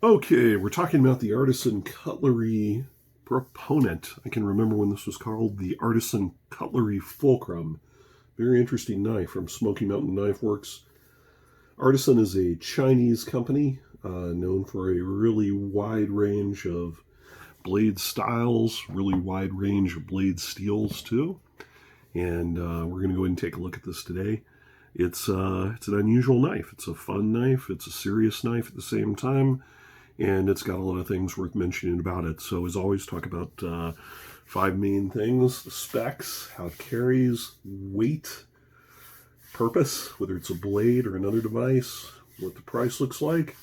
Okay, we're talking about the Artisan Cutlery Proponent. I can remember when this was called the Artisan Cutlery Fulcrum. Very interesting knife from Smokey Mountain Knife Works. Artisan is a Chinese company known for a really wide range of blade styles, really wide range of blade steels too. And we're going to go ahead and take a look at this today. It's an unusual knife. It's a fun knife. It's a serious knife at the same time. And it's got a lot of things worth mentioning about it. So as always, talk about 5 main things: the specs, how it carries, weight, purpose, whether it's a blade or another device, what the price looks like,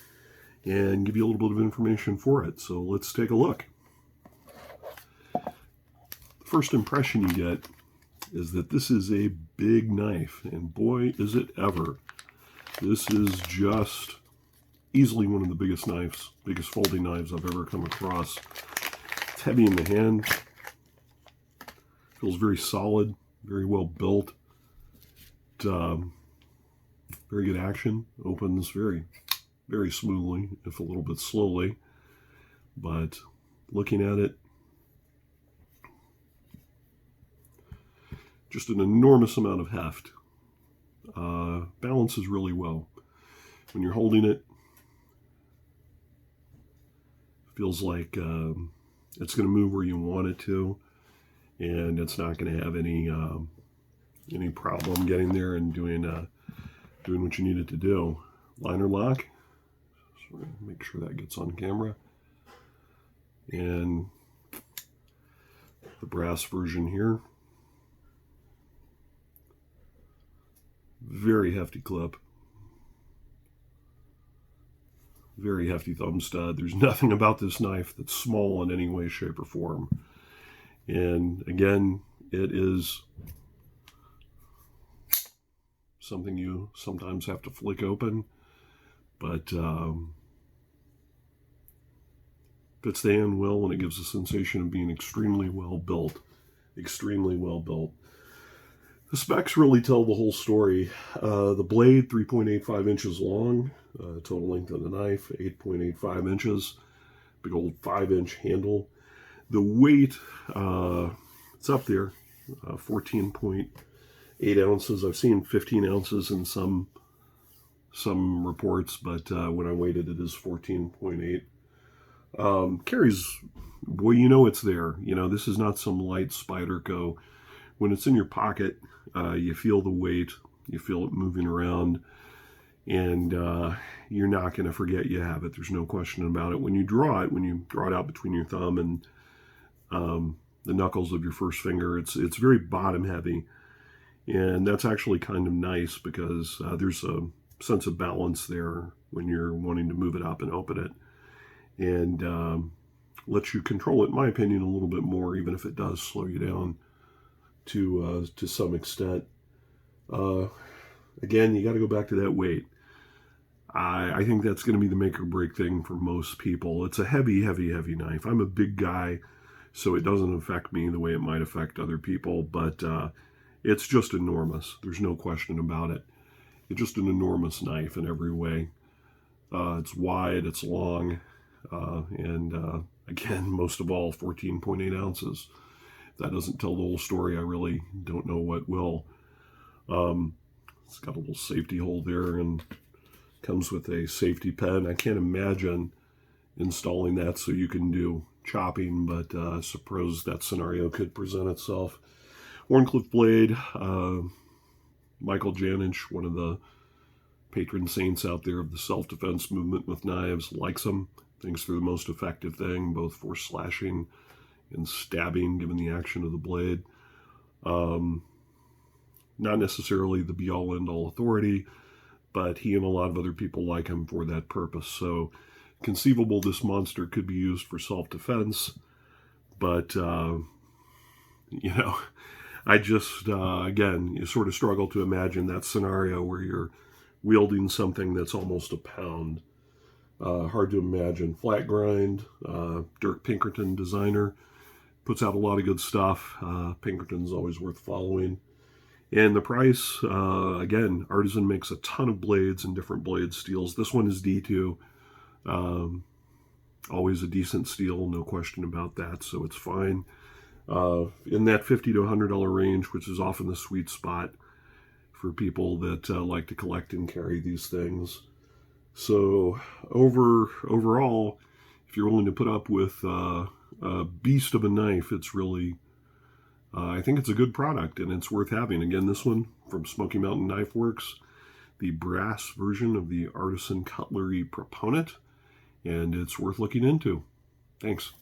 and give you a little bit of information for it. So let's take a look. The first impression you get is that this is a big knife, and boy, is it ever. This is just easily one of the biggest folding knives I've ever come across. It's heavy in the hand. Feels very solid, very well built. Very good action. Opens very, very smoothly, if a little bit slowly. But looking at it, just an enormous amount of heft. Balances really well. When you're holding it, feels like it's going to move where you want it to, and it's not going to have any problem getting there and doing what you need it to do. Liner lock. So make sure that gets on camera. And the brass version here. Very hefty clip. Very hefty thumb stud. There's nothing about this knife that's small in any way, shape, or form. And again, it is something you sometimes have to flick open, but fits the hand well, and it gives a sensation of being extremely well built. Extremely well built. The specs really tell the whole story. The blade, 3.85 inches long. Total length of the knife, 8.85 inches. Big old 5-inch handle. The weight, it's up there, 14.8 ounces. I've seen 15 ounces in some reports, but when I weighed it, it is 14.8. Carries, boy, you know it's there. You know, this is not some light Spyderco. When it's in your pocket, you feel the weight, you feel it moving around, and you're not going to forget you have it. There's no question about it. When you draw it out between your thumb and the knuckles of your first finger, it's very bottom heavy, and that's actually kind of nice because there's a sense of balance there when you're wanting to move it up and open it, and lets you control it, in my opinion, a little bit more, even if it does slow you down to some extent. Again, you got to go back to that weight. I think that's going to be the make or break thing for most people. It's a heavy, heavy, heavy knife. I'm a big guy, so it doesn't affect me the way it might affect other people, but it's just enormous. There's no question about it. It's just an enormous knife in every way. It's wide, it's long, and again, most of all, 14.8 ounces. If that doesn't tell the whole story, I really don't know what will. It's got a little safety hole there and comes with a safety pen. I can't imagine installing that so you can do chopping, but I suppose that scenario could present itself. Wharncliffe blade. Michael Janich, one of the patron saints out there of the self-defense movement with knives, likes them. Thinks they're the most effective thing, both for slashing and stabbing, given the action of the blade. Not necessarily the be-all, end-all authority, but he and a lot of other people like him for that purpose. So conceivable this monster could be used for self-defense, but, I just, again, you sort of struggle to imagine that scenario where you're wielding something that's almost a pound. Hard to imagine. Flat grind, Dirk Pinkerton, designer, puts out a lot of good stuff. Pinkerton's always worth following. And the price, again, Artisan makes a ton of blades and different blade steels. This one is D2. Always a decent steel, no question about that, so it's fine. In that $50 to $100 range, which is often the sweet spot for people that like to collect and carry these things. So overall, if you're willing to put up with a beast of a knife, it's really, I think it's a good product and it's worth having. Again, this one from Smokey Mountain Knife Works, the brass version of the Artisan Cutlery Proponent, and it's worth looking into. Thanks.